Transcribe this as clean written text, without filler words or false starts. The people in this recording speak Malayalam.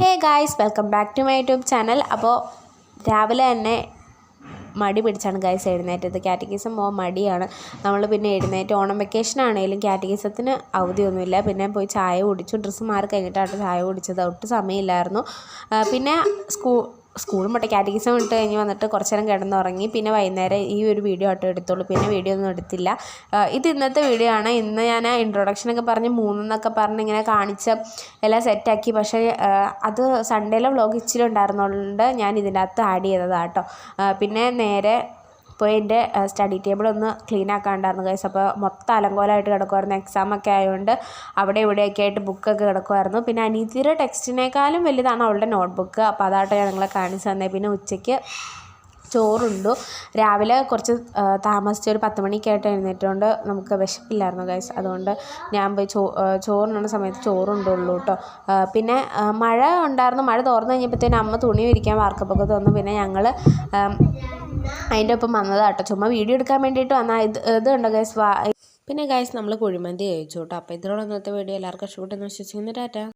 Hey guys, welcome back to my YouTube channel. അപ്പോൾ രാവിലെ തന്നെ മടി പിടിച്ചാണ് ഗായ്സ് എഴുന്നേറ്റത്. കാറ്റഗിസം പോകാൻ മടിയാണ്. നമ്മൾ പിന്നെ എഴുന്നേറ്റ് ഓണം വെക്കേഷൻ ആണെങ്കിലും കാറ്റഗിസത്തിന് അവധിയൊന്നുമില്ല. പിന്നെ പോയി ചായ കുടിച്ചു. ഡ്രസ്സ് മാറി കഴിഞ്ഞിട്ടാണ് ചായ കുടിച്ചത്. ഒട്ടും സമയമില്ലായിരുന്നു. പിന്നെ സ്കൂളും പോട്ടെ, കാറ്റഗിസം ഇട്ട് കഴിഞ്ഞ് വന്നിട്ട് കുറച്ച് നേരം കിടന്നുറങ്ങി. പിന്നെ വൈകുന്നേരം ഈ ഒരു വീഡിയോ ആട്ടോ എടുത്തുള്ളൂ. പിന്നെ വീഡിയോ ഒന്നും എടുത്തില്ല. ഇത് ഇന്നത്തെ വീഡിയോ ആണ്. ഇന്ന് ഞാൻ ഇൻട്രൊഡക്ഷനൊക്കെ പറഞ്ഞ് 3 പറഞ്ഞ് ഇങ്ങനെ കാണിച്ച് എല്ലാം സെറ്റാക്കി. പക്ഷേ അത് സൺഡേയിലെ വ്ളോഗ് ഇച്ചിരി ഉണ്ടായിരുന്നതുകൊണ്ട് ഞാൻ ഇതിനകത്ത് ആഡ് ചെയ്തതാണ് കേട്ടോ. പിന്നെ നേരെ പോയി എൻ്റെ സ്റ്റഡി ടേബിൾ ഒന്ന് ക്ലീൻ ആക്കാണ്ടായിരുന്നു ഗൈസ്. അപ്പോൾ മൊത്തം അലങ്കോലമായിട്ട് കിടക്കുമായിരുന്നു. എക്സാമൊക്കെ ആയതുകൊണ്ട് അവിടെ ഇവിടെയൊക്കെ ആയിട്ട് ബുക്കൊക്കെ കിടക്കുമായിരുന്നു. പിന്നെ അനീതിയുടെ ടെക്സ്റ്റിനേക്കാളും വലുതാണ് അവളുടെ നോട്ട്ബുക്ക്. അപ്പോൾ അതാട്ടോ ഞാൻ നിങ്ങളെ കാണിച്ചു തന്നെ. പിന്നെ ഉച്ചയ്ക്ക് ചോറുണ്ടു. രാവിലെ കുറച്ച് താമസിച്ച് ഒരു 10 മണിക്കായിട്ട് എഴുന്നേറ്റുകൊണ്ട് നമുക്ക് വിശപ്പില്ലായിരുന്നു ഗൈസ്. അതുകൊണ്ട് ഞാൻ പോയി ചോറിനുള്ള സമയത്ത് ചോറുണ്ടുള്ളൂ കേട്ടോ. പിന്നെ മഴ ഉണ്ടായിരുന്നു. മഴ തോർന്നു കഴിഞ്ഞപ്പോഴത്തേനും അമ്മ തുണി വിരിക്കാൻ വാർക്കപ്പൊക്കെ തോന്നു. പിന്നെ ഞങ്ങൾ അതിൻ്റെ ഒപ്പം വന്നതാട്ടോ. ചുമ്മാ വീഡിയോ എടുക്കാൻ വേണ്ടിയിട്ട് വന്നാൽ ഇതുണ്ടോ ഗൈസ്. പിന്നെ ഗൈസ് നമ്മൾ കുഴിമന്തി കഴിച്ചു കേട്ടോ. അപ്പോൾ ഇതിനോട് ഇന്നത്തെ വീഡിയോ എല്ലാവർക്കും ഇഷ്ടപ്പെട്ടെന്ന് വിശ്വസിക്കുന്നു. ടാറ്റ.